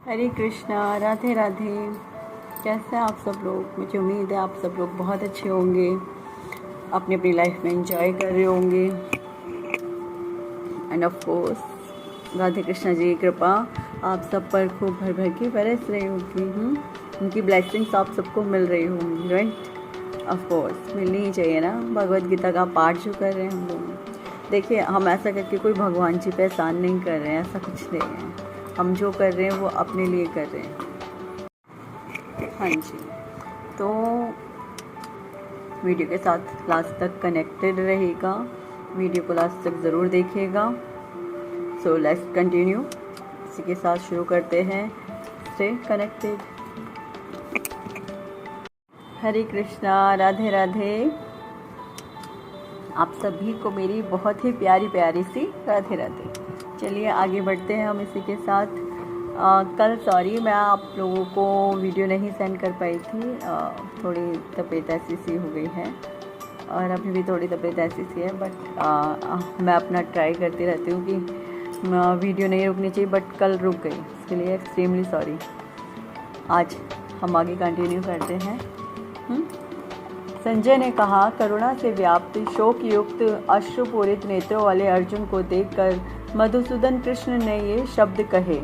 हरे कृष्णा, राधे राधे। कैसे हैं आप सब लोग? मुझे उम्मीद है आप सब लोग बहुत अच्छे होंगे, अपनी अपनी लाइफ में एंजॉय कर रहे होंगे। And of course Radhe Krishna ji की कृपा आप सब पर खूब भर भर के बरस रही होगी। उनकी ब्लेसिंग्स आप सबको मिल रही होंगी, राइट? ऑफ कोर्स मिलनी ही चाहिए ना। भगवत गीता का पाठ जो कर रहे हैं हम लोग, देखिए हम ऐसा करके कोई भगवान जी पे एहसान नहीं कर रहे हैं, ऐसा कुछ नहीं है। हम जो कर रहे हैं वो अपने लिए कर रहे हैं। हाँ जी, तो वीडियो के साथ लास्ट तक कनेक्टेड रहेगा, वीडियो को लास्ट तक ज़रूर देखिएगा। So let's continue. इसी के साथ शुरू करते हैं। Stay connected. हरे कृष्णा, राधे राधे। आप सभी को मेरी बहुत ही प्यारी प्यारी सी राधे राधे। चलिए आगे बढ़ते हैं हम इसी के साथ। कल सॉरी मैं आप लोगों को वीडियो नहीं सेंड कर पाई थी, थोड़ी तबीयत ऐसी सी हो गई है और अभी भी थोड़ी तबीयत ऐसी सी है, बट मैं अपना ट्राई करती रहती हूँ कि वीडियो नहीं रुकनी चाहिए, बट कल रुक गई, इसके लिए एक्सट्रीमली सॉरी। आज हम आगे कंटिन्यू करते हैं। संजय ने कहा, करुणा से व्याप्त शोक युक्त अश्रुपूरित नेत्रों वाले अर्जुन को देखकर मधुसूदन कृष्ण ने ये शब्द कहे।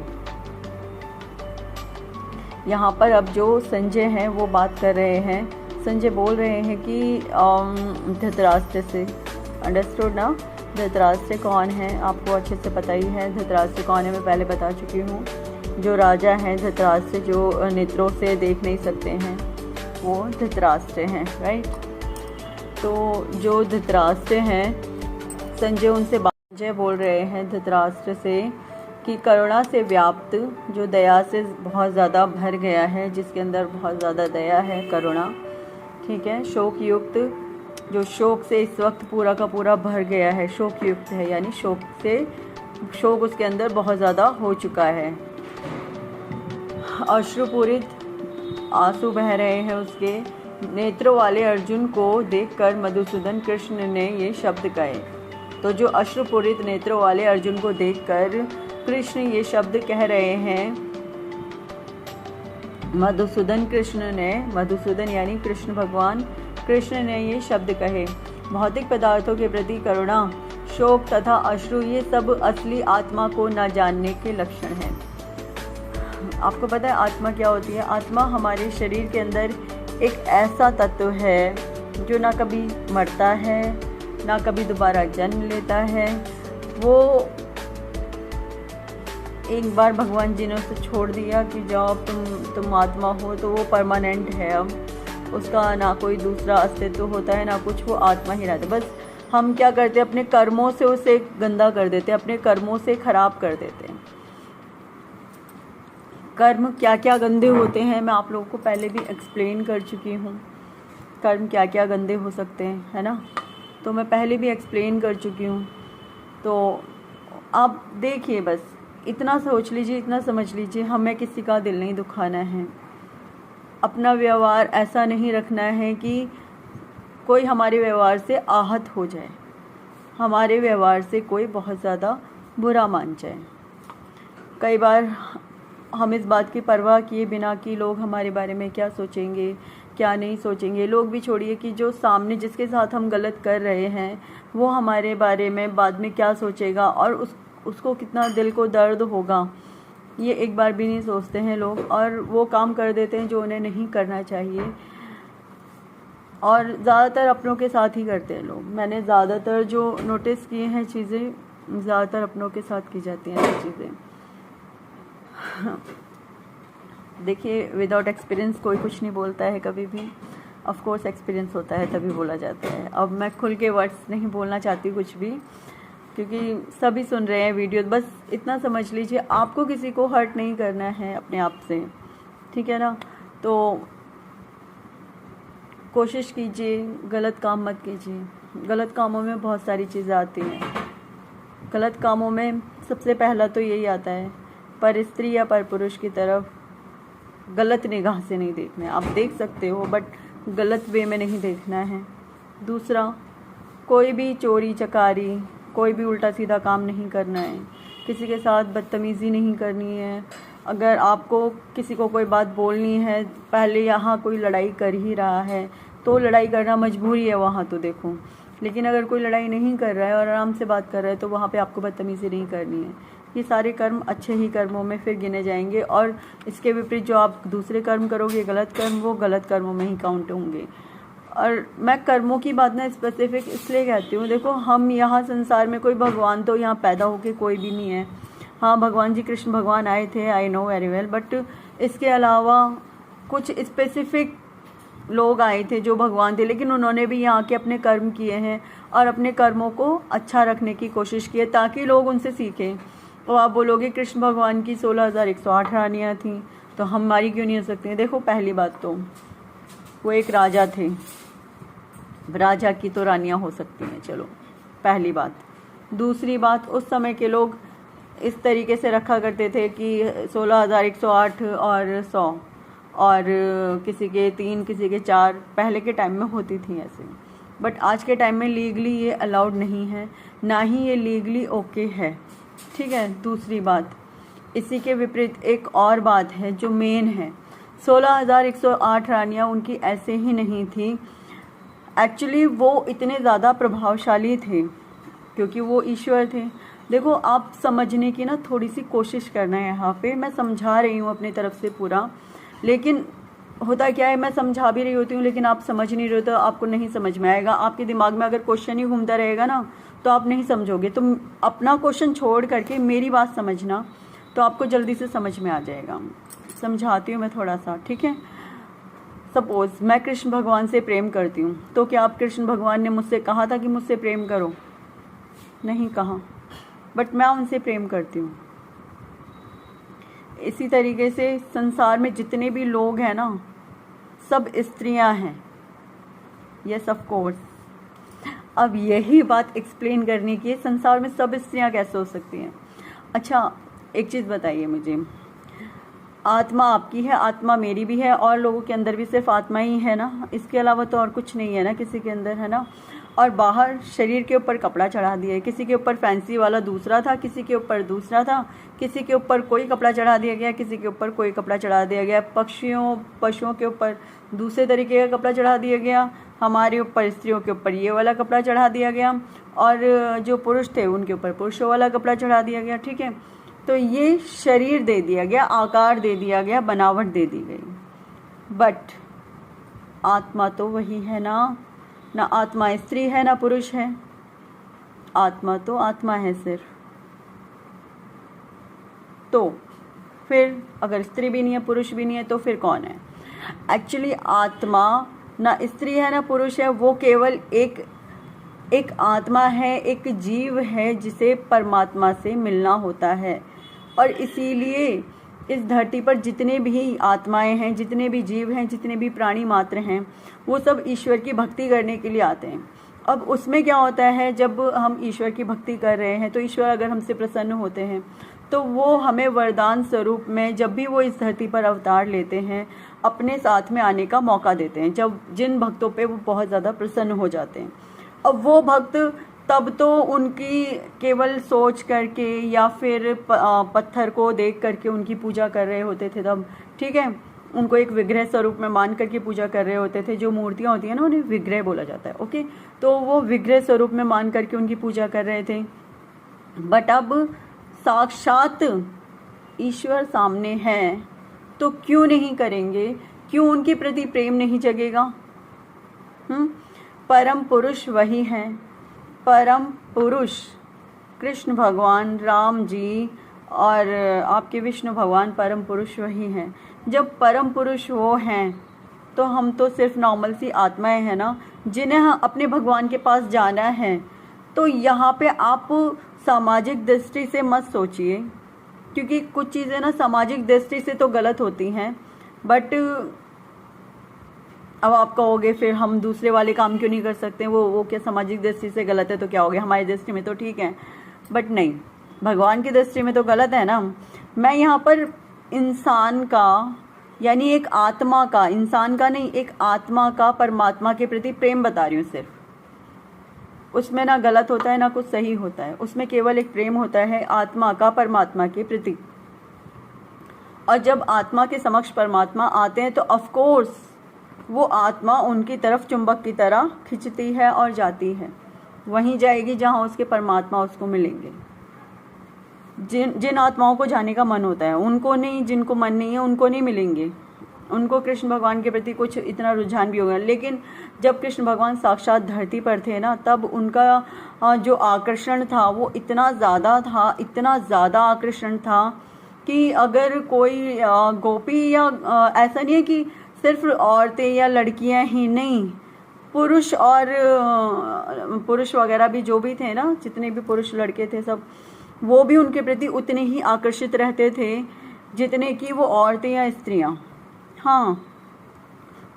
यहाँ पर अब जो संजय हैं वो बात कर रहे हैं। संजय बोल रहे हैं कि धृतराष्ट्र से, अंडरस्टूड ना? धृतराष्ट्र कौन है आपको अच्छे से पता ही है। धृतराष्ट्र कौन है मैं पहले बता चुकी हूँ। जो राजा हैं धृतराष्ट्र, जो नेत्रों से देख नहीं सकते हैं, वो धृतराष्ट्र हैं, राइट? तो जो धृतराष्ट्र हैं, संजय बोल रहे हैं धृतराष्ट्र से कि करुणा से व्याप्त, जो दया से बहुत ज़्यादा भर गया है, जिसके अंदर बहुत ज़्यादा दया है, करुणा, ठीक है। शोक युक्त, जो शोक से इस वक्त पूरा का पूरा भर गया है, शोक युक्त है, यानी शोक उसके अंदर बहुत ज़्यादा हो चुका है। अश्रुपूरित, आंसू बह रहे हैं उसके नेत्रों वाले अर्जुन को देखकर मधुसूदन कृष्ण ने ये शब्द कहे। तो जो अश्रुपूरित नेत्रों वाले अर्जुन को देखकर कृष्ण ये शब्द कह रहे हैं, मधुसूदन कृष्ण ने, मधुसूदन यानी कृष्ण भगवान, कृष्ण ने ये शब्द कहे। भौतिक पदार्थों के प्रति करुणा, शोक तथा अश्रु, ये सब असली आत्मा को न जानने के लक्षण हैं। आपको पता है आत्मा क्या होती है? आत्मा हमारे शरीर के अंदर एक ऐसा तत्व है जो ना कभी मरता है, ना कभी दोबारा जन्म लेता है। वो एक बार भगवान जी ने उसे छोड़ दिया कि जाओ तुम आत्मा हो, तो वो परमानेंट है। अब उसका ना कोई दूसरा अस्तित्व होता है ना कुछ, वो आत्मा ही रहता है। बस हम क्या करते हैं, अपने कर्मों से उसे गंदा कर देते हैं, अपने कर्मों से खराब कर देते हैं। कर्म क्या क्या गंदे होते हैं मैं आप लोगों को पहले भी एक्सप्लेन कर चुकी हूँ। कर्म क्या क्या गंदे हो सकते हैं, है ना? तो मैं पहले भी एक्सप्लेन कर चुकी हूँ। तो आप देखिए, बस इतना सोच लीजिए, इतना समझ लीजिए, हमें किसी का दिल नहीं दुखाना है। अपना व्यवहार ऐसा नहीं रखना है कि कोई हमारे व्यवहार से आहत हो जाए, हमारे व्यवहार से कोई बहुत ज़्यादा बुरा मान जाए। कई बार हम इस बात की परवाह किए बिना कि लोग हमारे बारे में क्या सोचेंगे, क्या नहीं सोचेंगे, लोग भी छोड़िए कि जो सामने जिसके साथ हम गलत कर रहे हैं वो हमारे बारे में बाद में क्या सोचेगा और उसको कितना दिल को दर्द होगा, ये एक बार भी नहीं सोचते हैं लोग, और वो काम कर देते हैं जो उन्हें नहीं करना चाहिए। और ज़्यादातर अपनों के साथ ही करते हैं लोग। मैंने ज़्यादातर जो नोटिस किए हैं चीज़ें, ज़्यादातर अपनों के साथ की जाती हैं ऐसी चीज़ें। देखिए, विदाउट एक्सपीरियंस कोई कुछ नहीं बोलता है कभी भी। ऑफ कोर्स एक्सपीरियंस होता है तभी बोला जाता है। अब मैं खुल के वर्ड्स नहीं बोलना चाहती कुछ भी, क्योंकि सभी सुन रहे हैं वीडियो। बस इतना समझ लीजिए, आपको किसी को हर्ट नहीं करना है अपने आप से, ठीक है ना? तो कोशिश कीजिए, गलत काम मत कीजिए। गलत कामों में बहुत सारी चीज़ें आती हैं। गलत कामों में सबसे पहला तो यही आता है, पर स्त्री या पर पुरुष की तरफ गलत निगाह से नहीं देखना है। आप देख सकते हो बट गलत वे में नहीं देखना है। दूसरा, कोई भी चोरी चकारी, कोई भी उल्टा सीधा काम नहीं करना है। किसी के साथ बदतमीज़ी नहीं करनी है, अगर आपको किसी को कोई बात बोलनी है, पहले यहाँ कोई लड़ाई कर ही रहा है तो लड़ाई करना मजबूरी है वहाँ, तो देखो। लेकिन अगर कोई लड़ाई नहीं कर रहा है और आराम से बात कर रहा है तो वहाँ पे आपको बदतमीज़ी नहीं करनी है। ये सारे कर्म अच्छे ही कर्मों में फिर गिने जाएंगे, और इसके विपरीत जो आप दूसरे कर्म करोगे गलत कर्म, वो गलत कर्मों में ही काउंट होंगे। और मैं कर्मों की बात ना स्पेसिफिक इसलिए कहती हूँ, देखो हम यहाँ संसार में कोई भगवान तो यहाँ पैदा होके कोई भी नहीं है। हाँ, भगवान जी कृष्ण भगवान आए थे, I know very well, but इसके अलावा कुछ स्पेसिफिक लोग आए थे जो भगवान थे, लेकिन उन्होंने भी यहाँ के अपने कर्म किए हैं और अपने कर्मों को अच्छा रखने की कोशिश की है ताकि लोग उनसे सीखें। और आप बोलोगे कृष्ण भगवान की 16,108 रानियाँ थीं तो हमारी क्यों नहीं हो सकती हैं? देखो, पहली बात तो वो एक राजा थे, राजा की तो रानियाँ हो सकती हैं, चलो पहली बात। दूसरी बात, उस समय के लोग इस तरीके से रखा करते थे कि 16,108 और 100 और किसी के 3 किसी के 4, पहले के टाइम में होती थी ऐसे। बट आज के टाइम में लीगली ये अलाउड नहीं है, ना ही ये लीगली ओके है, ठीक है। दूसरी बात, इसी के विपरीत एक और बात है जो मेन है। 16,108 रानियाँ उनकी ऐसे ही नहीं थी, एक्चुअली वो इतने ज़्यादा प्रभावशाली थे क्योंकि वो ईश्वर थे। देखो, आप समझने की ना थोड़ी सी कोशिश करना है यहाँ पे। मैं समझा रही हूँ अपनी तरफ से पूरा, लेकिन होता क्या है, मैं समझा भी रही होती हूँ लेकिन आप समझ नहीं रहे हो तो आपको नहीं समझ में आएगा। आपके दिमाग में अगर क्वेश्चन ही घूमता रहेगा ना तो आप नहीं समझोगे। तो अपना क्वेश्चन छोड़ करके मेरी बात समझना, तो आपको जल्दी से समझ में आ जाएगा। समझाती हूँ मैं थोड़ा सा, ठीक है। सपोज़ मैं कृष्ण भगवान से प्रेम करती हूँ, तो क्या आप कृष्ण भगवान ने मुझसे कहा था कि मुझसे प्रेम करो? नहीं कहा, बट मैं उनसे प्रेम करती हूँ। इसी तरीके से संसार में जितने भी लोग हैं ना, सब स्त्रियां हैं, यस ऑफ कोर्स। अब यही बात एक्सप्लेन करने की है, संसार में सब स्त्रियां कैसे हो सकती हैं। अच्छा, एक चीज़ बताइए मुझे, आत्मा आपकी है, आत्मा मेरी भी है, और लोगों के अंदर भी सिर्फ आत्मा ही है ना, इसके अलावा तो और कुछ नहीं है ना किसी के अंदर, है ना। और बाहर शरीर के ऊपर कपड़ा चढ़ा दिया है, किसी के ऊपर फैंसी वाला दूसरा था, किसी के ऊपर दूसरा था, किसी के ऊपर कोई कपड़ा चढ़ा दिया गया, किसी के ऊपर कोई कपड़ा चढ़ा दिया गया। पशुओं के ऊपर दूसरे तरीके का कपड़ा चढ़ा दिया गया, हमारे ऊपर स्त्रियों के ऊपर ये वाला कपड़ा चढ़ा दिया गया, और जो पुरुष थे उनके ऊपर पुरुषों वाला कपड़ा चढ़ा दिया गया, ठीक है। तो ये शरीर दे दिया गया, आकार दे दिया गया, बनावट दे दी गई, बट आत्मा तो वही है ना। ना आत्मा स्त्री है ना पुरुष है, आत्मा तो आत्मा है सिर्फ। तो फिर अगर स्त्री भी नहीं है पुरुष भी नहीं है तो फिर कौन है? एक्चुअली आत्मा ना स्त्री है ना पुरुष है, वो केवल एक आत्मा है, एक जीव है जिसे परमात्मा से मिलना होता है। और इसीलिए इस धरती पर जितने भी आत्माएं हैं, जितने भी जीव हैं, जितने भी प्राणी मात्र हैं, वो सब ईश्वर की भक्ति करने के लिए आते हैं। अब उसमें क्या होता है, जब हम ईश्वर की भक्ति कर रहे हैं तो ईश्वर अगर हमसे प्रसन्न होते हैं तो वो हमें वरदान स्वरूप में, जब भी वो इस धरती पर अवतार लेते हैं, अपने साथ में आने का मौका देते हैं, जब जिन भक्तों पे वो बहुत ज़्यादा प्रसन्न हो जाते हैं। अब वो भक्त तब तो उनकी केवल सोच करके या फिर पत्थर को देख करके उनकी पूजा कर रहे होते थे तब, ठीक है। उनको एक विग्रह स्वरूप में मान करके पूजा कर रहे होते थे। जो मूर्तियाँ होती हैं ना, उन्हें विग्रह बोला जाता है, ओके। तो वो विग्रह स्वरूप में मान करके उनकी पूजा कर रहे थे। बट अब साक्षात ईश्वर सामने है तो क्यों नहीं करेंगे? क्यों उनके प्रति प्रेम नहीं जगेगा? परम पुरुष वही हैं, परम पुरुष कृष्ण भगवान, राम जी और आपके विष्णु भगवान, परम पुरुष वही हैं। जब परम पुरुष वो हैं तो हम तो सिर्फ नॉर्मल सी आत्माएं हैं ना, जिन्हें अपने भगवान के पास जाना है। तो यहाँ पे आप सामाजिक दृष्टि से मत सोचिए, क्योंकि कुछ चीज़ें ना सामाजिक दृष्टि से तो गलत होती हैं, बट अब आप कहोगे फिर हम दूसरे वाले काम क्यों नहीं कर सकते? वो क्या सामाजिक दृष्टि से गलत है तो क्या हो गया, हमारी दृष्टि में तो ठीक है। बट नहीं, भगवान की दृष्टि में तो गलत है ना। मैं यहाँ पर इंसान का, यानी एक आत्मा का, इंसान का नहीं, एक आत्मा का परमात्मा के प्रति प्रेम बता रही हूँ सिर्फ। उसमें ना गलत होता है ना कुछ सही होता है, उसमें केवल एक प्रेम होता है आत्मा का परमात्मा के प्रति। और जब आत्मा के समक्ष परमात्मा आते हैं तो ऑफ कोर्स वो आत्मा उनकी तरफ चुंबक की तरह खिंचती है और जाती है, वहीं जाएगी जहाँ उसके परमात्मा उसको मिलेंगे। जिन आत्माओं को जाने का मन होता है उनको नहीं, जिनको मन नहीं है उनको नहीं मिलेंगे, उनको कृष्ण भगवान के प्रति कुछ इतना रुझान भी होगा। लेकिन जब कृष्ण भगवान साक्षात धरती पर थे ना, तब उनका जो आकर्षण था वो इतना ज़्यादा था, इतना ज़्यादा आकर्षण था कि अगर कोई गोपी या ऐसा नहीं है कि सिर्फ औरतें या लड़कियां ही नहीं, पुरुष और पुरुष वगैरह भी जो भी थे ना, जितने भी पुरुष लड़के थे सब, वो भी उनके प्रति उतने ही आकर्षित रहते थे जितने कि वो औरतें या स्त्रियां। हाँ,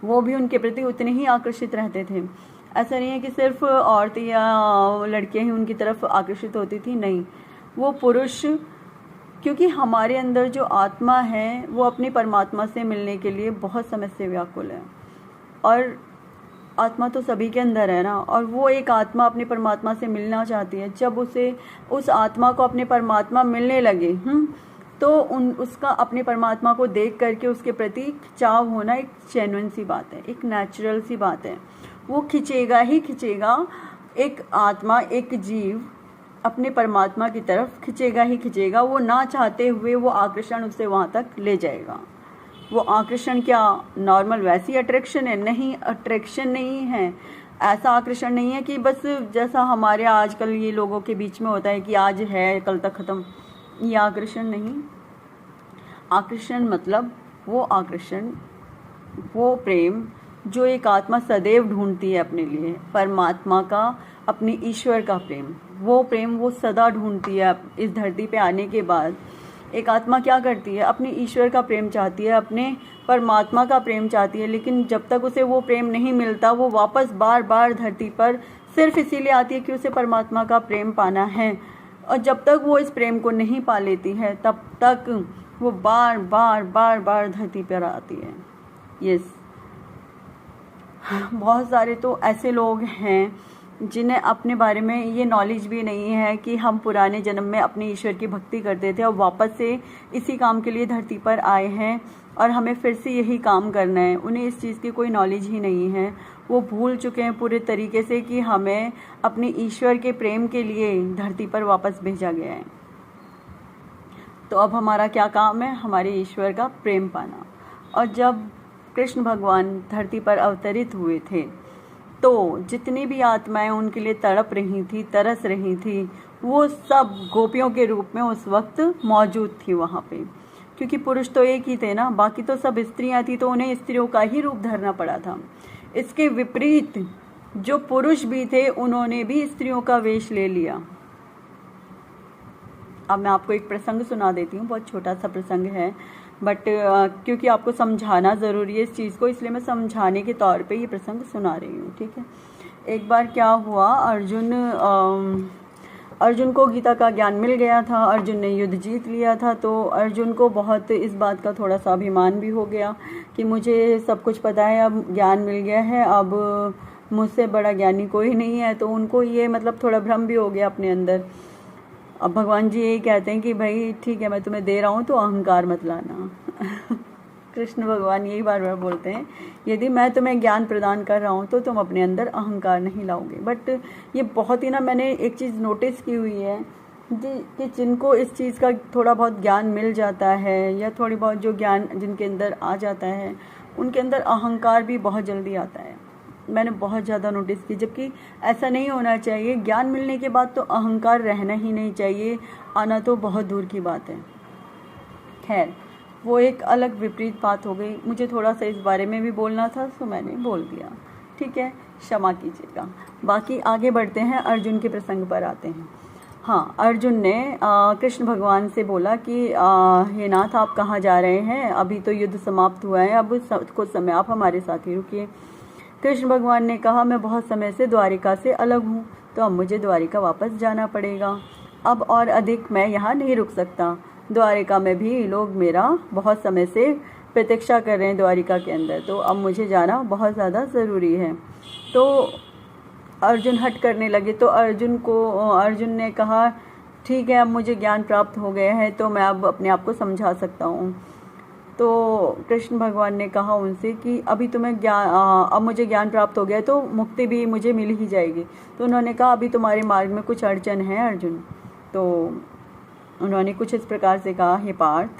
वो भी उनके प्रति उतने ही आकर्षित रहते थे। ऐसा नहीं है कि सिर्फ औरतें या लड़कियां ही उनकी तरफ आकर्षित होती थी, नहीं, वो पुरुष, क्योंकि हमारे अंदर जो आत्मा है वो अपने परमात्मा से मिलने के लिए बहुत समय से व्याकुल है। और आत्मा तो सभी के अंदर है ना, और वो एक आत्मा अपने परमात्मा से मिलना चाहती है। जब उसे उस आत्मा को अपने परमात्मा मिलने लगे तो उसका अपने परमात्मा को देख करके उसके प्रति खिंचाव होना एक जेन्युइन सी बात है, एक नेचुरल सी बात है। वो खिंचेगा ही खिंचेगा, एक आत्मा, एक जीव अपने परमात्मा की तरफ खिंचेगा ही खिंचेगा। वो ना चाहते हुए वो आकर्षण उसे वहाँ तक ले जाएगा। वो आकर्षण क्या नॉर्मल वैसी अट्रैक्शन है? नहीं, अट्रैक्शन नहीं है, ऐसा आकर्षण नहीं है कि बस जैसा हमारे आजकल ये लोगों के बीच में होता है कि आज है कल तक ख़त्म। ये आकर्षण नहीं। आकर्षण मतलब वो आकर्षण, वो प्रेम जो एक आत्मा सदैव ढूंढती है अपने लिए, परमात्मा का, अपने ईश्वर का प्रेम। वो प्रेम वो सदा ढूंढती है। इस धरती पे आने के बाद एक आत्मा क्या करती है? अपने ईश्वर का प्रेम चाहती है, अपने परमात्मा का प्रेम चाहती है। लेकिन जब तक उसे वो प्रेम नहीं मिलता, वो वापस बार बार धरती पर सिर्फ इसीलिए आती है कि उसे परमात्मा का प्रेम पाना है। और जब तक वो इस प्रेम को नहीं पा लेती है, तब तक वो बार बार बार बार धरती पर आती है। यस, बहुत सारे तो ऐसे लोग हैं जिन्हें अपने बारे में ये नॉलेज भी नहीं है कि हम पुराने जन्म में अपने ईश्वर की भक्ति करते थे और वापस से इसी काम के लिए धरती पर आए हैं और हमें फिर से यही काम करना है। उन्हें इस चीज़ की कोई नॉलेज ही नहीं है। वो भूल चुके हैं पूरे तरीके से कि हमें अपने ईश्वर के प्रेम के लिए धरती पर वापस भेजा गया है। तो अब हमारा क्या काम है? हमारे ईश्वर का प्रेम पाना। और जब कृष्ण भगवान धरती पर अवतरित हुए थे तो जितनी भी आत्माएं उनके लिए तड़प रही थी, तरस रही थी, वो सब गोपियों के रूप में उस वक्त मौजूद थी वहाँ पे। क्योंकि पुरुष तो एक ही थे ना, बाकी तो सब स्त्रियां थी, तो उन्हें स्त्रियों का ही रूप धरना पड़ा था। इसके विपरीत जो पुरुष भी थे उन्होंने भी स्त्रियों का वेश ले लिया। अब मैं आपको एक प्रसंग सुना देती हूँ, बहुत छोटा सा प्रसंग है, बट क्योंकि आपको समझाना ज़रूरी है इस चीज़ को, इसलिए मैं समझाने के तौर पे ये प्रसंग सुना रही हूँ। ठीक है। एक बार क्या हुआ, अर्जुन को गीता का ज्ञान मिल गया था, अर्जुन ने युद्ध जीत लिया था। तो अर्जुन को बहुत इस बात का थोड़ा सा अभिमान भी हो गया कि मुझे सब कुछ पता है, अब ज्ञान मिल गया है, अब मुझसे बड़ा ज्ञानी कोई नहीं है। तो उनको ये मतलब थोड़ा भ्रम भी हो गया अपने अंदर। अब भगवान जी यही कहते हैं कि भाई ठीक है, मैं तुम्हें दे रहा हूँ तो अहंकार मत लाना। कृष्ण भगवान यही बार बार बोलते हैं, यदि मैं तुम्हें ज्ञान प्रदान कर रहा हूँ तो तुम अपने अंदर अहंकार नहीं लाओगे। बट ये बहुत ही ना, मैंने एक चीज़ नोटिस की हुई है कि जिनको इस चीज़ का थोड़ा बहुत ज्ञान मिल जाता है या थोड़ी बहुत जो ज्ञान जिनके अंदर आ जाता है, उनके अंदर अहंकार भी बहुत जल्दी आता है। मैंने बहुत ज़्यादा नोटिस की, जबकि ऐसा नहीं होना चाहिए। ज्ञान मिलने के बाद तो अहंकार रहना ही नहीं चाहिए, आना तो बहुत दूर की बात है। खैर, वो एक अलग विपरीत बात हो गई। मुझे थोड़ा सा इस बारे में भी बोलना था तो मैंने बोल दिया, ठीक है, क्षमा कीजिएगा। बाकी आगे बढ़ते हैं, अर्जुन के प्रसंग पर आते हैं। हाँ, अर्जुन ने कृष्ण भगवान से बोला कि हे नाथ, आप कहाँ जा रहे हैं? अभी तो युद्ध समाप्त हुआ है, अब कुछ समय आप हमारे साथ ही रुकिए। कृष्ण भगवान ने कहा, मैं बहुत समय से द्वारिका से अलग हूँ, तो अब मुझे द्वारिका वापस जाना पड़ेगा। अब और अधिक मैं यहाँ नहीं रुक सकता। द्वारिका में भी लोग मेरा बहुत समय से प्रतीक्षा कर रहे हैं द्वारिका के अंदर, तो अब मुझे जाना बहुत ज़्यादा ज़रूरी है। तो अर्जुन हट करने लगे। तो अर्जुन ने कहा, ठीक है, अब मुझे ज्ञान प्राप्त हो गया है तो मैं अब अपने आप को समझा सकता हूँ। तो कृष्ण भगवान ने कहा उनसे कि अभी तुम्हें ज्ञान, अब मुझे ज्ञान प्राप्त हो गया तो मुक्ति भी मुझे मिल ही जाएगी। तो उन्होंने कहा अभी तुम्हारे मार्ग में कुछ अड़चन है अर्जुन। तो उन्होंने कुछ इस प्रकार से कहा, हे पार्थ,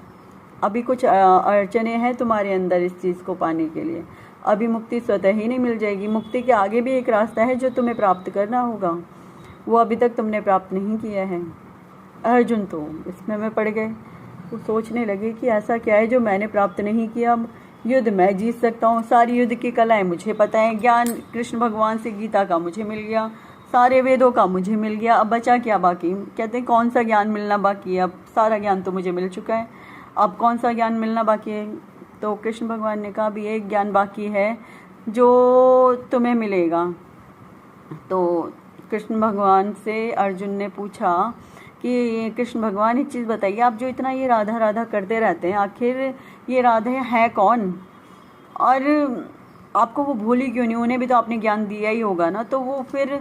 अभी कुछ अड़चने हैं तुम्हारे अंदर इस चीज़ को पाने के लिए। अभी मुक्ति स्वतः ही नहीं मिल जाएगी। मुक्ति के आगे भी एक रास्ता है जो तुम्हें प्राप्त करना होगा, वो अभी तक तुमने प्राप्त नहीं किया है। अर्जुन तो इसमें में पड़ गए। वो सोचने लगे कि ऐसा क्या है जो मैंने प्राप्त नहीं किया। युद्ध मैं जीत सकता हूँ, सारी युद्ध की कलाएं मुझे पता है, ज्ञान कृष्ण भगवान से गीता का मुझे मिल गया, सारे वेदों का मुझे मिल गया, अब बचा क्या बाकी। कहते हैं कौन सा ज्ञान मिलना बाकी है, अब सारा ज्ञान तो मुझे मिल चुका है, अब कौन सा ज्ञान मिलना बाकी है। तो कृष्ण भगवान ने कहा अभी एक ज्ञान बाकी है जो तुम्हें मिलेगा। तो कृष्ण भगवान से अर्जुन ने पूछा कि कृष्ण भगवान एक चीज़ बताइए, आप जो इतना ये राधा राधा करते रहते हैं, आखिर ये राधे है कौन, और आपको वो भूली क्यों नहीं, उन्हें भी तो आपने ज्ञान दिया ही होगा ना, तो वो फिर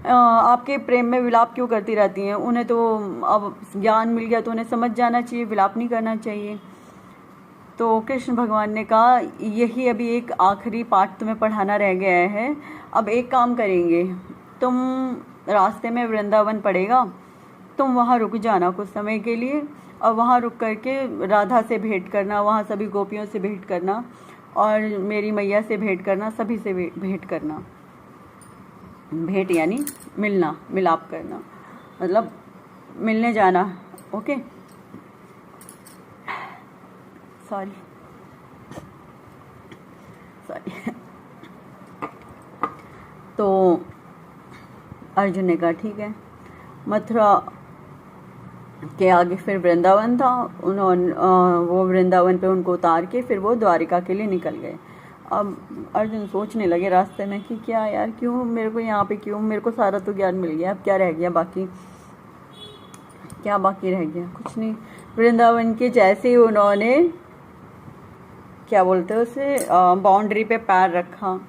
आपके प्रेम में विलाप क्यों करती रहती हैं। उन्हें तो अब ज्ञान मिल गया तो उन्हें समझ जाना चाहिए, विलाप नहीं करना चाहिए। तो कृष्ण भगवान ने कहा यही अभी एक आखिरी पाठ तुम्हें पढ़ाना रह गया है। अब एक काम करेंगे, तुम रास्ते में वृंदावन पड़ेगा, तुम वहाँ रुक जाना कुछ समय के लिए, और वहाँ रुक करके राधा से भेंट करना, वहाँ सभी गोपियों से भेंट करना, और मेरी मैया से भेंट करना, सभी से भेंट करना। भेंट यानी मिलना, मिलाप करना, मतलब मिलने जाना। Okay, sorry. तो अर्जुन ने कहा ठीक है। मथुरा के आगे फिर वृंदावन था, उन्होंने वो वृंदावन पे उनको उतार के फिर वो द्वारिका के लिए निकल गए। अब अर्जुन सोचने लगे रास्ते में कि क्या यार, क्यों मेरे को यहाँ पे, क्यों मेरे को सारा तो ज्ञान मिल गया, अब क्या रह गया बाकी, क्या बाकी रह गया, कुछ नहीं। वृंदावन के जैसे ही उन्होंने क्या बोलते हैं उसे, बाउंड्री पे पैर रखा,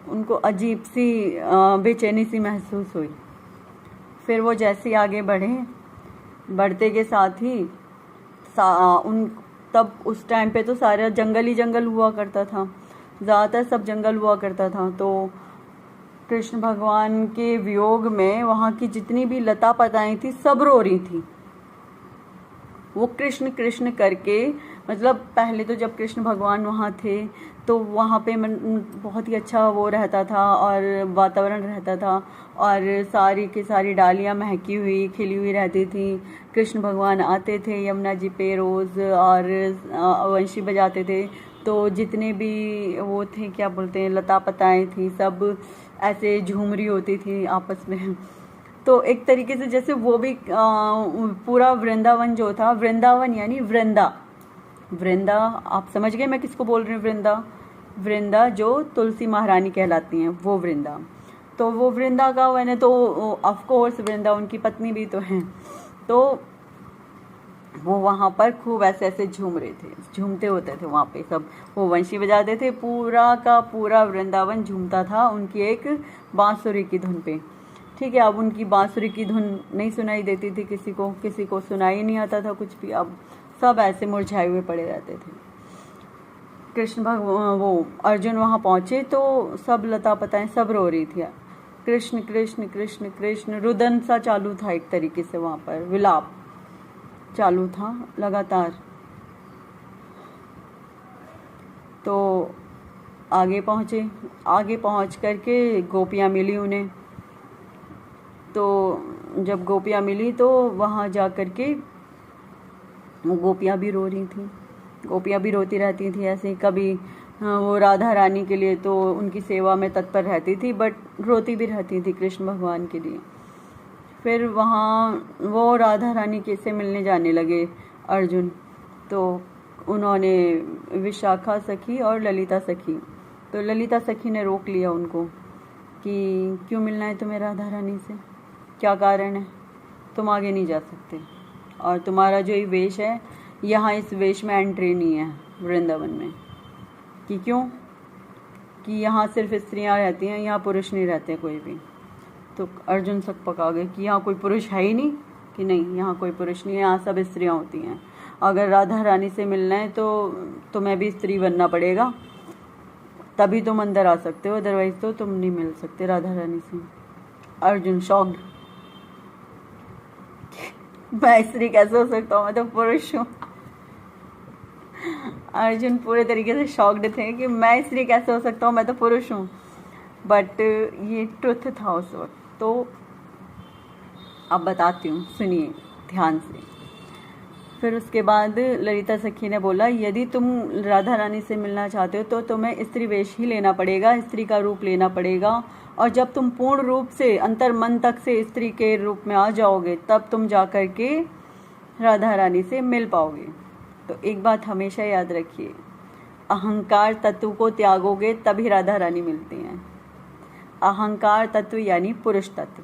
उनको अजीब सी बेचैनी सी महसूस हुई। फिर वो जैसे आगे बढ़े, बढ़ते के साथ ही उन तब उस टाइम पे तो सारा जंगल ही जंगल हुआ करता था, ज़्यादातर सब जंगल हुआ करता था। तो कृष्ण भगवान के वियोग में वहाँ की जितनी भी लता पताएं थी सब रो रही थी। वो कृष्ण कृष्ण करके, मतलब पहले तो जब कृष्ण भगवान वहाँ थे तो वहाँ पे बहुत ही अच्छा वो रहता था और वातावरण रहता था, और सारी की सारी डालियाँ महकी हुई खिली हुई रहती थी। कृष्ण भगवान आते थे यमुना जी पे रोज़ और वंशी बजाते थे, तो जितने भी वो थे क्या बोलते हैं लता पताएं थी सब ऐसे झूम रही होती थी आपस में। तो एक तरीके से जैसे वो भी पूरा वृंदावन जो था, वृंदावन यानी वृंदा, वृंदा आप समझ गए मैं किसको बोल रही हूँ, वृंदा, वृंदा जो तुलसी महारानी कहलाती हैं वो वृंदा। तो वो वृंदा का मैंने तो ऑफ कोर्स वृंदा उनकी पत्नी भी तो हैं, तो वो वहाँ पर खूब ऐसे ऐसे झूम रहे थे, झूमते होते थे वहाँ पे सब, वो वंशी बजाते थे, पूरा का पूरा वृंदावन झूमता था उनकी एक बांसुरी की धुन पे। ठीक है, अब उनकी बांसुरी की धुन नहीं सुनाई देती थी किसी को सुनाई नहीं आता था कुछ भी, अब सब ऐसे मुरझाए हुए पड़े रहते थे। कृष्ण भगवान वो अर्जुन वहाँ पहुँचे तो सब लता पताएं सब रो रही थी, कृष्ण कृष्ण कृष्ण कृष्ण, रुदन सा चालू था एक तरीके से, वहाँ पर विलाप चालू था लगातार। तो आगे पहुँचे, आगे पहुँच करके गोपियाँ मिली उन्हें। तो जब गोपियाँ मिली तो वहाँ जा कर के गोपियाँ भी रो रही थी, गोपियाँ भी रोती रहती थी ऐसे ही। कभी वो राधा रानी के लिए तो उनकी सेवा में तत्पर रहती थी, बट रोती भी रहती थी कृष्ण भगवान के लिए। फिर वहाँ वो राधा रानी के से मिलने जाने लगे अर्जुन, तो उन्होंने विशाखा सखी और ललिता सखी, तो ललिता सखी ने रोक लिया उनको कि क्यों मिलना है तुम्हें राधा रानी से, क्या कारण है, तुम आगे नहीं जा सकते, और तुम्हारा जो ये वेश है यहाँ इस वेश में एंट्री नहीं है वृंदावन में। कि क्यों, कि यहाँ सिर्फ स्त्रियाँ रहती हैं, यहाँ पुरुष नहीं रहते कोई भी। तो अर्जुन सक पका गए कि यहाँ कोई पुरुष है ही नहीं, कि नहीं यहाँ कोई पुरुष नहीं है, यहाँ सब स्त्रियाँ होती हैं। अगर राधा रानी से मिलना है तो तुम्हें भी स्त्री बनना पड़ेगा, तभी तुम अंदर आ सकते हो, अदरवाइज तो तुम नहीं मिल सकते राधा रानी से। अर्जुन शॉक्ड, मैं स्त्री कैसे हो सकता हूँ, मैं तो पुरुष हूँ। अर्जुन पूरे तरीके से शॉक्ड थे कि मैं स्त्री कैसे हो सकता हूँ, मैं तो पुरुष हूँ। बट ये ट्रुथ था उस वक्त। तो अब बताती हूँ, सुनिए ध्यान से। फिर उसके बाद ललिता सखी ने बोला, यदि तुम राधा रानी से मिलना चाहते हो तो तुम्हें स्त्री वेश ही लेना पड़ेगा, स्त्री का रूप लेना पड़ेगा, और जब तुम पूर्ण रूप से अंतर मन तक से स्त्री के रूप में आ जाओगे तब तुम जा कर के राधा रानी से मिल पाओगे। तो एक बात हमेशा याद रखिए, अहंकार तत्व को त्यागोगे तभी राधा रानी मिलती हैं। अहंकार तत्व यानी पुरुष तत्व,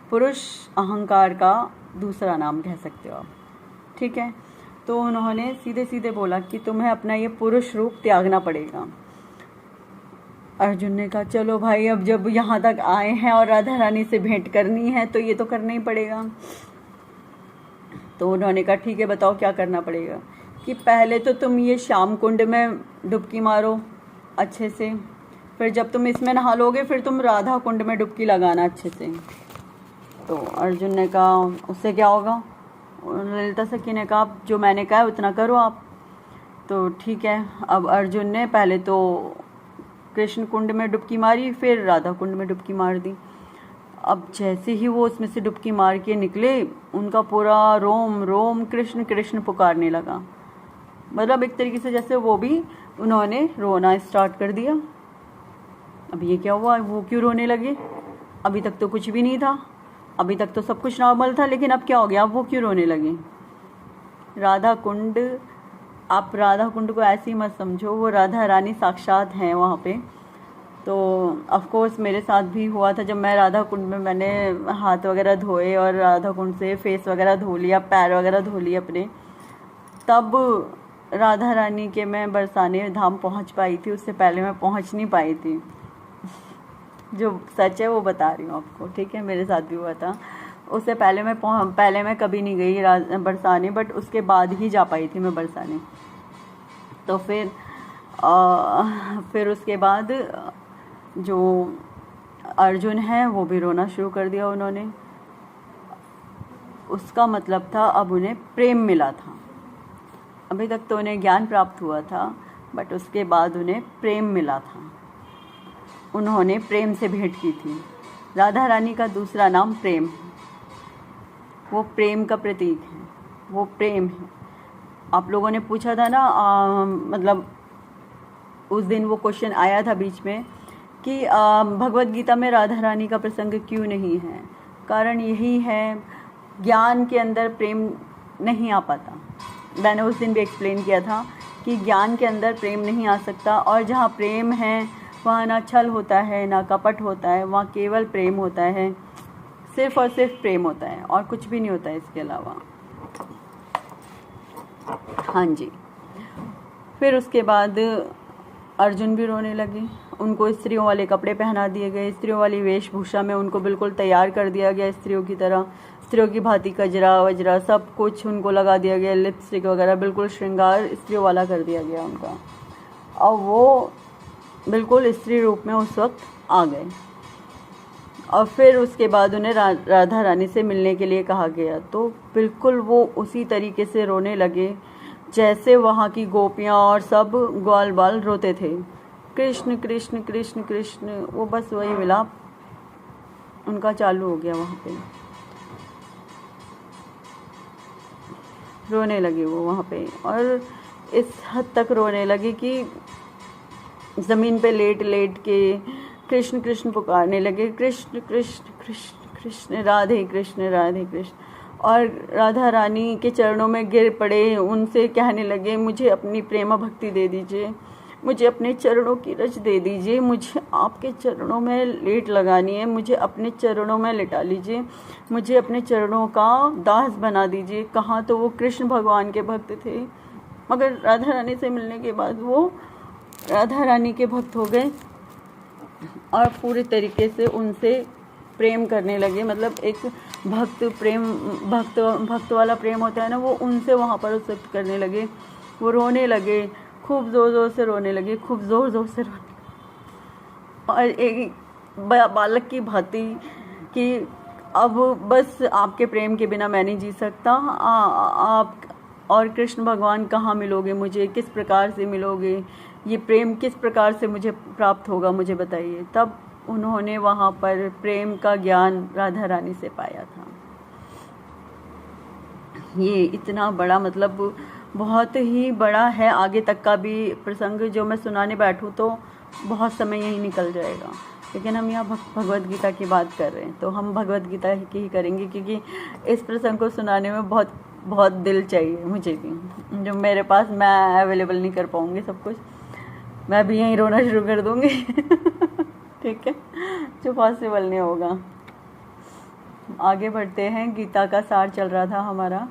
पुरुष अहंकार का दूसरा नाम कह सकते हो आप, ठीक है। तो उन्होंने सीधे सीधे बोला कि तुम्हें अपना ये पुरुष रूप त्यागना पड़ेगा। अर्जुन ने कहा, चलो भाई, अब जब यहाँ तक आए हैं और राधा रानी से भेंट करनी है तो ये तो करना ही पड़ेगा। तो उन्होंने कहा, ठीक है, बताओ क्या करना पड़ेगा। कि पहले तो तुम ये श्याम कुंड में डुबकी मारो अच्छे से, फिर जब तुम इसमें नहा लोगे फिर तुम राधा कुंड में डुबकी लगाना अच्छे से। तो अर्जुन ने कहा, उससे क्या होगा। ललिता सखी ने कहा, जो मैंने कहा उतना करो आप। तो ठीक है, अब अर्जुन ने पहले तो कृष्ण कुंड में डुबकी मारी, फिर राधा कुंड में डुबकी मार दी। अब जैसे ही वो उसमें से डुबकी मार के निकले, उनका पूरा रोम रोम कृष्ण कृष्ण पुकारने लगा। मतलब एक तरीके से जैसे वो भी, उन्होंने रोना स्टार्ट कर दिया। अब ये क्या हुआ, वो क्यों रोने लगे, अभी तक तो कुछ भी नहीं था, अभी तक तो सब कुछ नॉर्मल था, लेकिन अब क्या हो गया, अब वो क्यों रोने लगे। राधा कुंड, आप राधा कुंड को ऐसे ही मत समझो, वो राधा रानी साक्षात हैं वहाँ पे। तो ऑफ कोर्स मेरे साथ भी हुआ था, जब मैं राधा कुंड में मैंने हाथ वगैरह धोए और राधा कुंड से फेस वगैरह धो लिया, पैर वगैरह धो लिए अपने, तब राधा रानी के मैं बरसाने धाम पहुँच पाई थी। उससे पहले मैं पहुँच नहीं पाई थी। जो सच है वो बता रही हूँ आपको, ठीक है, मेरे साथ भी हुआ था। उससे पहले मैं कभी नहीं गई बरसाने, बट उसके बाद ही जा पाई थी मैं बरसाने। तो फिर उसके बाद जो अर्जुन है वो भी रोना शुरू कर दिया उन्होंने। उसका मतलब था अब उन्हें प्रेम मिला था। अभी तक तो उन्हें ज्ञान प्राप्त हुआ था, बट उसके बाद उन्हें प्रेम मिला था। उन्होंने प्रेम से भेंट की थी। राधा रानी का दूसरा नाम प्रेम है, वो प्रेम का प्रतीक है, वो प्रेम है। आप लोगों ने पूछा था ना, मतलब उस दिन वो क्वेश्चन आया था बीच में कि भगवत गीता में राधा रानी का प्रसंग क्यों नहीं है। कारण यही है, ज्ञान के अंदर प्रेम नहीं आ पाता। मैंने उस दिन भी एक्सप्लेन किया था कि ज्ञान के अंदर प्रेम नहीं आ सकता, और जहाँ प्रेम है वहाँ ना छल होता है, ना कपट होता है, वहाँ केवल प्रेम होता है, सिर्फ और सिर्फ प्रेम होता है, और कुछ भी नहीं होता है इसके अलावा। हाँ जी। फिर उसके बाद अर्जुन भी रोने लगे। उनको स्त्रियों वाले कपड़े पहना दिए गए, स्त्रियों वाली वेशभूषा में उनको बिल्कुल तैयार कर दिया गया, स्त्रियों की तरह, स्त्रियों की भांति कजरा वजरा सब कुछ उनको लगा दिया गया, लिपस्टिक वगैरह, बिल्कुल श्रृंगार स्त्रियों वाला कर दिया गया उनका, और वो बिल्कुल स्त्री रूप में उस वक्त आ गए। और फिर उसके बाद उन्हें राधा रानी से मिलने के लिए कहा गया, तो बिल्कुल वो उसी तरीके से रोने लगे जैसे वहाँ की गोपियाँ और सब ग्वाल बाल रोते थे। कृष्ण कृष्ण कृष्ण कृष्ण, वो बस वही मिलाप उनका चालू हो गया। वहाँ पे रोने लगे वो वहाँ पे, और इस हद तक रोने लगे कि ज़मीन पे लेट लेट के कृष्ण कृष्ण पुकारने लगे, कृष्ण कृष्ण कृष्ण कृष्ण, राधे कृष्ण राधे कृष्ण। और राधा रानी के चरणों में गिर पड़े, उनसे कहने लगे, मुझे अपनी प्रेम भक्ति दे दीजिए, मुझे अपने चरणों की रच दे दीजिए, मुझे आपके चरणों में लेट लगानी है, मुझे अपने चरणों में लिटा लीजिए, मुझे अपने चरणों का दास बना दीजिए। कहाँ तो वो कृष्ण भगवान के भक्त थे, मगर राधा रानी से मिलने के बाद वो राधा रानी के भक्त हो गए और पूरे तरीके से उनसे प्रेम करने लगे, मतलब एक भक्त वाला प्रेम होता है ना, वो उनसे वहाँ पर उस वक्त करने लगे। वो रोने लगे, खूब ज़ोर ज़ोर से रोने लगे, खूब ज़ोर ज़ोर से रोने, और एक बालक की भांति कि अब बस आपके प्रेम के बिना मैं नहीं जी सकता, आप और कृष्ण भगवान कहाँ मिलोगे मुझे, किस प्रकार से मिलोगे, ये प्रेम किस प्रकार से मुझे प्राप्त होगा, मुझे बताइए। तब उन्होंने वहाँ पर प्रेम का ज्ञान राधा रानी से पाया था। ये इतना बड़ा, मतलब बहुत ही बड़ा है, आगे तक का भी प्रसंग जो मैं सुनाने बैठूँ तो बहुत समय यही निकल जाएगा, लेकिन हम यहाँ भगवद गीता की बात कर रहे हैं तो हम भगवद गीता की ही करेंगे, क्योंकि इस प्रसंग को सुनाने में बहुत बहुत दिल चाहिए मुझे भी, जो मेरे पास मैं अवेलेबल नहीं कर पाऊँगी सब कुछ, मैं भी यहीं रोना शुरू कर दूँगी ठीक है, जो पॉसिबल नहीं होगा। आगे बढ़ते हैं, गीता का सार चल रहा था हमारा।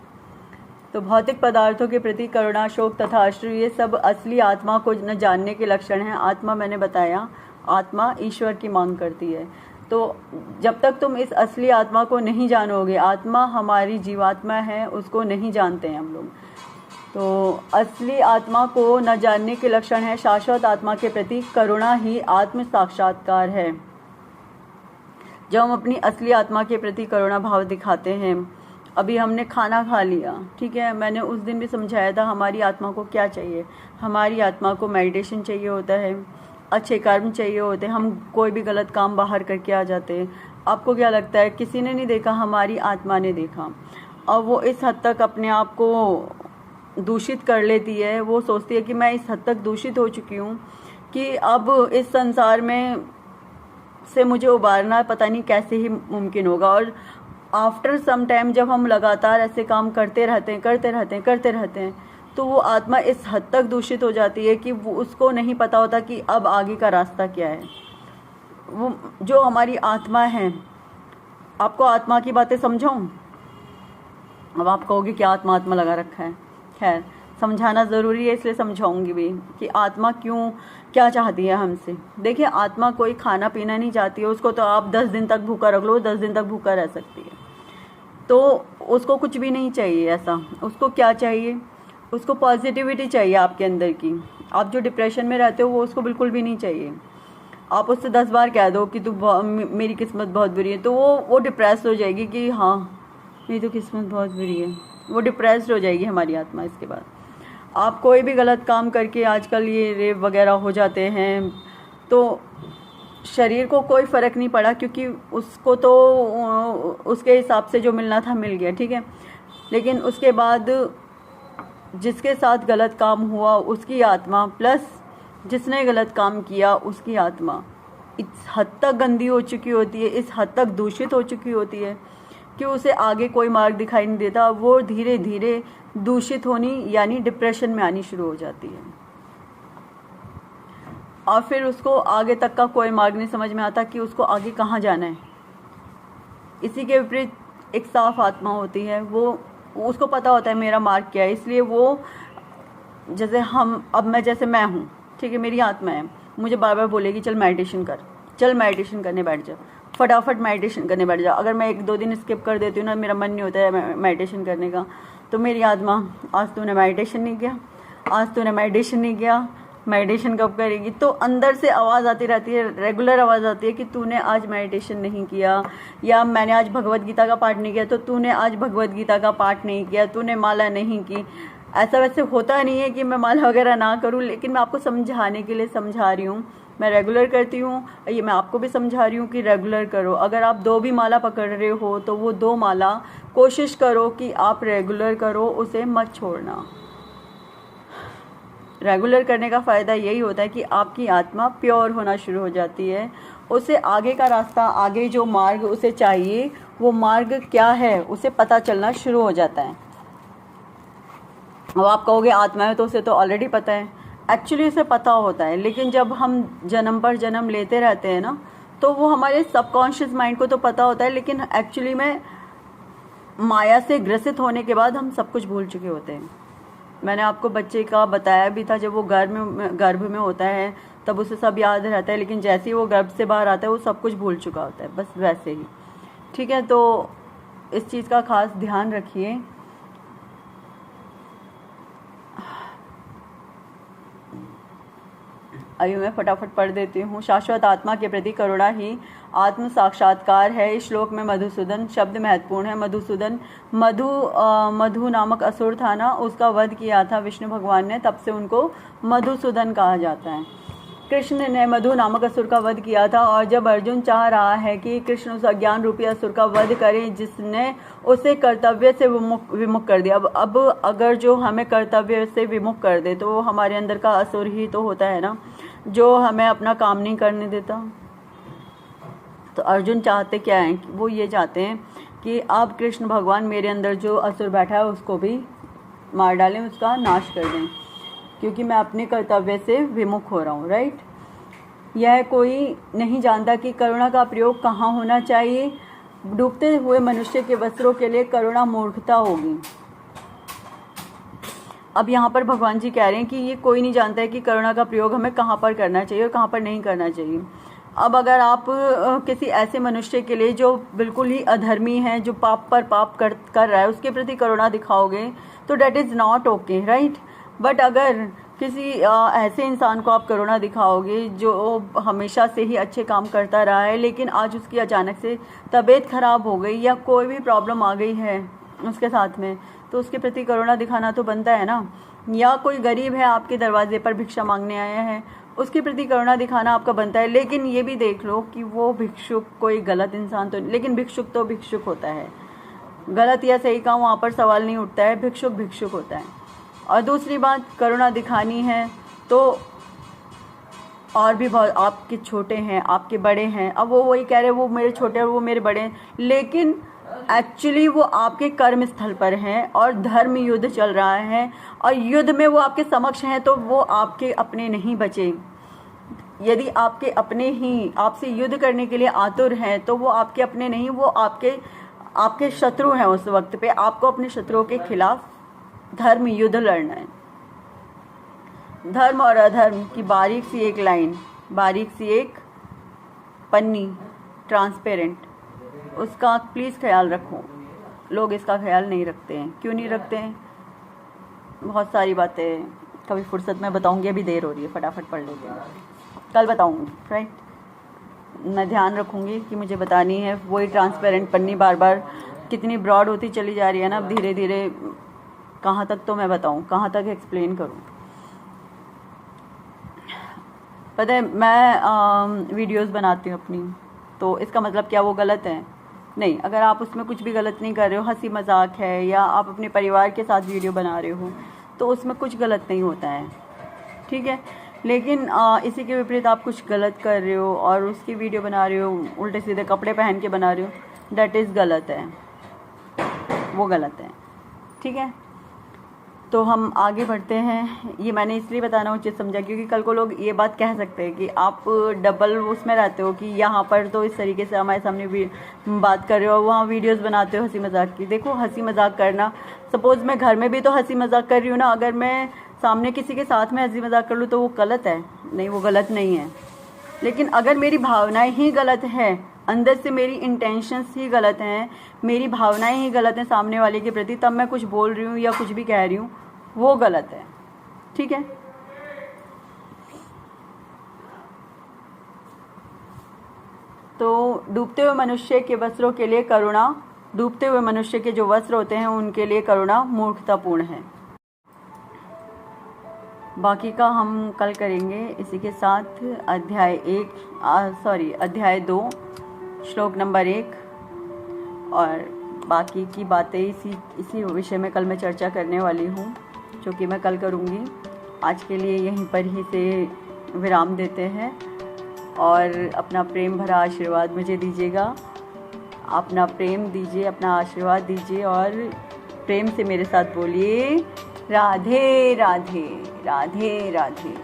तो भौतिक पदार्थों के प्रति करुणा, शोक तथा अश्रु, ये सब असली आत्मा को न जानने के लक्षण हैं। आत्मा, मैंने बताया, आत्मा ईश्वर की मांग करती है। तो जब तक तुम इस असली आत्मा को नहीं जानोगे, आत्मा हमारी जीवात्मा है, उसको नहीं जानते हैं हम लोग। तो असली आत्मा को न जानने के लक्षण है शाश्वत आत्मा के प्रति करुणा ही आत्म साक्षात्कार है। जब हम अपनी असली आत्मा के प्रति करुणा भाव दिखाते हैं, अभी हमने खाना खा लिया, ठीक है, मैंने उस दिन भी समझाया था हमारी आत्मा को क्या चाहिए। हमारी आत्मा को मेडिटेशन चाहिए होता है, अच्छे कर्म चाहिए होते हैं, हम कोई भी गलत काम बाहर करके आ जाते हैं। आपको क्या लगता है, किसी ने नहीं देखा, हमारी आत्मा ने देखा, और वो इस हद तक अपने आप को दूषित कर लेती है। वो सोचती है कि मैं इस हद तक दूषित हो चुकी हूँ कि अब इस संसार में से मुझे उबारना पता नहीं कैसे ही मुमकिन होगा। और आफ्टर सम टाइम जब हम लगातार ऐसे काम करते रहते हैं तो वो आत्मा इस हद तक दूषित हो जाती है कि वो उसको नहीं पता होता कि अब आगे का रास्ता क्या है। वो जो हमारी आत्मा है, आपको आत्मा की बातें समझाऊं? अब आप कहोगे कि आत्मा लगा रखा है, खैर समझाना ज़रूरी है, इसलिए समझाऊंगी भी कि आत्मा क्या चाहती है हमसे। देखिए, आत्मा कोई खाना पीना नहीं चाहती है, उसको तो आप 10 दिन तक भूखा रख लो, 10 दिन तक भूखा रह सकती है, तो उसको कुछ भी नहीं चाहिए ऐसा। उसको क्या चाहिए? उसको पॉजिटिविटी चाहिए आपके अंदर की। आप जो डिप्रेशन में रहते हो वो उसको बिल्कुल भी नहीं चाहिए। आप उससे 10 बार कह दो कि मेरी किस्मत बहुत बुरी है, तो वो डिप्रेस हो जाएगी कि हाँ मेरी तो किस्मत बहुत बुरी है, वो डिप्रेस्ड हो जाएगी हमारी आत्मा। इसके बाद आप कोई भी गलत काम करके, आजकल ये रेप वगैरह हो जाते हैं, तो शरीर को कोई फ़र्क नहीं पड़ा, क्योंकि उसको तो उसके हिसाब से जो मिलना था मिल गया, ठीक है। लेकिन उसके बाद जिसके साथ गलत काम हुआ उसकी आत्मा, प्लस जिसने गलत काम किया उसकी आत्मा इस हद तक गंदी हो चुकी होती है, इस हद तक दूषित हो चुकी होती है कि उसे आगे कोई मार्ग दिखाई नहीं देता। वो धीरे धीरे दूषित होनी यानी डिप्रेशन में आनी शुरू हो जाती है, और फिर उसको आगे तक का कोई मार्ग नहीं समझ में आता कि उसको आगे कहाँ जाना है। इसी के विपरीत एक साफ आत्मा होती है, वो उसको पता होता है मेरा मार्ग क्या है, इसलिए वो जैसे जैसे मैं हूँ, ठीक है, मेरी आत्मा है, मुझे बार बार बोलेगी चल मेडिटेशन कर, चल मेडिटेशन करने बैठ जा, फटाफट मेडिटेशन करने बैठ जा। अगर मैं 1-2 दिन स्किप कर देती हूँ ना, मेरा मन नहीं होता है मेडिटेशन करने का, तो मेरी आत्मा, आज तूने मेडिटेशन नहीं किया, आज तूने मेडिटेशन नहीं किया, मेडिटेशन कब करेगी? तो अंदर से आवाज़ आती रहती है, रेगुलर आवाज़ आती है कि तूने आज मेडिटेशन नहीं किया, या मैंने आज भगवद गीता का पाठ नहीं किया तो तूने आज भगवद गीता का पाठ नहीं किया, तूने माला नहीं की। ऐसा वैसे होता नहीं है कि मैं माला वगैरह ना करूं, लेकिन मैं आपको समझाने के लिए समझा रही हूँ। मैं रेगुलर करती हूँ, ये मैं आपको भी समझा रही हूँ कि रेगुलर करो। अगर आप 2 भी माला पकड़ रहे हो तो वो 2 माला कोशिश करो कि आप रेगुलर करो, उसे मत छोड़ना। रेगुलर करने का फ़ायदा यही होता है कि आपकी आत्मा प्योर होना शुरू हो जाती है, उसे आगे का रास्ता, आगे जो मार्ग उसे चाहिए वो मार्ग क्या है उसे पता चलना शुरू हो जाता है। अब आप कहोगे आत्मा है तो उसे तो ऑलरेडी पता है, एक्चुअली उसे पता होता है, लेकिन जब हम जन्म पर जन्म लेते रहते हैं ना, तो वो हमारे सबकॉन्शियस माइंड को तो पता होता है, लेकिन एक्चुअली में माया से ग्रसित होने के बाद हम सब कुछ भूल चुके होते हैं। मैंने आपको बच्चे का बताया भी था, जब वो गर्भ में होता है तब उसे सब याद रहता है, लेकिन जैसे ही वो गर्भ से बाहर आता है वो सब कुछ भूल चुका होता है, बस वैसे ही। ठीक है, तो इस चीज़ का खास ध्यान रखिए। अभी मैं फटाफट पढ़ देती हूँ। शाश्वत आत्मा के प्रति करुणा ही आत्म साक्षात्कार है। इस श्लोक में मधुसूदन शब्द महत्वपूर्ण है। मधुसूदन मधु नामक असुर था ना, उसका वध किया था विष्णु भगवान ने, तब से उनको मधुसूदन कहा जाता है। कृष्ण ने मधु नामक असुर का वध किया था, और जब अर्जुन चाह रहा है कि कृष्ण उस अज्ञान रूपी असुर का वध करें जिसने उसे कर्तव्य से विमुख कर दिया। अब अगर जो हमें कर्तव्य से विमुख कर दे तो वो हमारे अंदर का असुर ही तो होता है ना, जो हमें अपना काम नहीं करने देता। तो अर्जुन चाहते क्या है, वो ये चाहते हैं कि अब कृष्ण भगवान मेरे अंदर जो असुर बैठा है उसको भी मार डालें, उसका नाश कर दें, क्योंकि मैं अपने कर्तव्य से विमुख हो रहा हूँ। राइट। यह कोई नहीं जानता कि करुणा का प्रयोग कहाँ होना चाहिए। डूबते हुए मनुष्य के वस्त्रों के लिए करुणा मूर्खता होगी। अब यहाँ पर भगवान जी कह रहे हैं कि ये कोई नहीं जानता है कि करुणा का प्रयोग हमें कहाँ पर करना चाहिए और कहाँ पर नहीं करना चाहिए। अब अगर आप किसी ऐसे मनुष्य के लिए जो बिल्कुल ही अधर्मी है, जो पाप पर पाप कर रहा है, उसके प्रति करुणा दिखाओगे तो that is not okay. Right. But अगर किसी ऐसे इंसान को आप करुणा दिखाओगे जो हमेशा से ही अच्छे काम करता रहा है, लेकिन आज उसकी अचानक से तबीयत खराब हो गई या कोई भी प्रॉब्लम आ गई है उसके साथ में, तो उसके प्रति करुणा दिखाना तो बनता है ना। या कोई गरीब है, आपके दरवाजे पर भिक्षा मांगने आया है, उसके प्रति करुणा दिखाना आपका बनता है। लेकिन ये भी देख लो कि वो भिक्षुक कोई गलत इंसान तो, लेकिन भिक्षुक तो भिक्षुक होता है, गलत या सही का वहाँ पर सवाल नहीं उठता है, भिक्षुक भिक्षुक होता है। और दूसरी बात, करुणा दिखानी है तो और भी बहुत, आपके छोटे हैं, आपके बड़े हैं, अब वो वही कह रहे वो मेरे छोटे और वो मेरे बड़े हैं, लेकिन एक्चुअली वो आपके कर्म स्थल पर हैं और धर्म युद्ध चल रहा है, और युद्ध में वो आपके समक्ष हैं, तो वो आपके अपने नहीं बचे। यदि आपके अपने ही आपसे युद्ध करने के लिए आतुर हैं तो वो आपके अपने नहीं, वो आपके शत्रु हैं। उस वक्त पे आपको अपने शत्रुओं के खिलाफ धर्म युद्ध लड़ना है। धर्म और अधर्म की बारीक सी एक लाइन, बारीक सी एक पन्नी, ट्रांसपेरेंट, उसका प्लीज़ ख्याल रखो। लोग इसका ख्याल नहीं रखते हैं। क्यों नहीं रखते हैं? बहुत सारी बातें कभी फुर्सत में बताऊंगी, अभी देर हो रही है, फटाफट पढ़ लेते हैं, कल बताऊंगी। राइट। मैं ध्यान रखूंगी कि मुझे बतानी है। वही ट्रांसपेरेंट पन्नी बार बार कितनी ब्रॉड होती चली जा रही है ना, अब धीरे धीरे कहाँ तक तो मैं बताऊं, कहाँ तक एक्सप्लेन करूं। पता है मैं वीडियोस बनाती हूँ अपनी, तो इसका मतलब क्या वो गलत है? नहीं। अगर आप उसमें कुछ भी गलत नहीं कर रहे हो, हंसी मजाक है, या आप अपने परिवार के साथ वीडियो बना रहे हो, तो उसमें कुछ गलत नहीं होता है। ठीक है। लेकिन इसी के विपरीत आप कुछ गलत कर रहे हो और उसकी वीडियो बना रहे हो, उल्टे सीधे कपड़े पहन के बना रहे हो, दैट इज़ गलत है, वो गलत है। ठीक है। तो हम आगे बढ़ते हैं। ये मैंने इसलिए बताना उचित समझा क्योंकि कल को लोग ये बात कह सकते हैं कि आप डबल उसमें रहते हो, कि यहाँ पर तो इस तरीके से हमारे सामने बात कर रहे हो, वहाँ वीडियोस बनाते हो हंसी मजाक की। देखो, हंसी मजाक करना, सपोज़ मैं घर में भी तो हंसी मजाक कर रही हूँ ना, अगर मैं सामने किसी के साथ में हंसी मजाक कर लूँ तो वो गलत है? नहीं, वो गलत नहीं है। लेकिन अगर मेरी भावनाएं ही गलत हैं, अंदर से मेरी इंटेंशंस ही गलत हैं, मेरी भावनाएं ही गलत हैं सामने वाले के प्रति, तब मैं कुछ बोल रही हूँ या कुछ भी कह रही हूँ, वो गलत है। ठीक है। तो डूबते हुए मनुष्य के वस्त्रों के लिए करुणा, डूबते हुए मनुष्य के जो वस्त्र होते हैं उनके लिए करुणा मूर्खतापूर्ण है। बाकी का हम कल करेंगे। इसी के साथ अध्याय 2 श्लोक नंबर 1 और बाकी की बातें इसी विषय में कल मैं चर्चा करने वाली हूँ, जो कि मैं कल करूँगी। आज के लिए यहीं पर ही से विराम देते हैं और अपना प्रेम भरा आशीर्वाद मुझे दीजिएगा। अपना प्रेम दीजिए, अपना आशीर्वाद दीजिए और प्रेम से मेरे साथ बोलिए, राधे राधे, राधे राधे।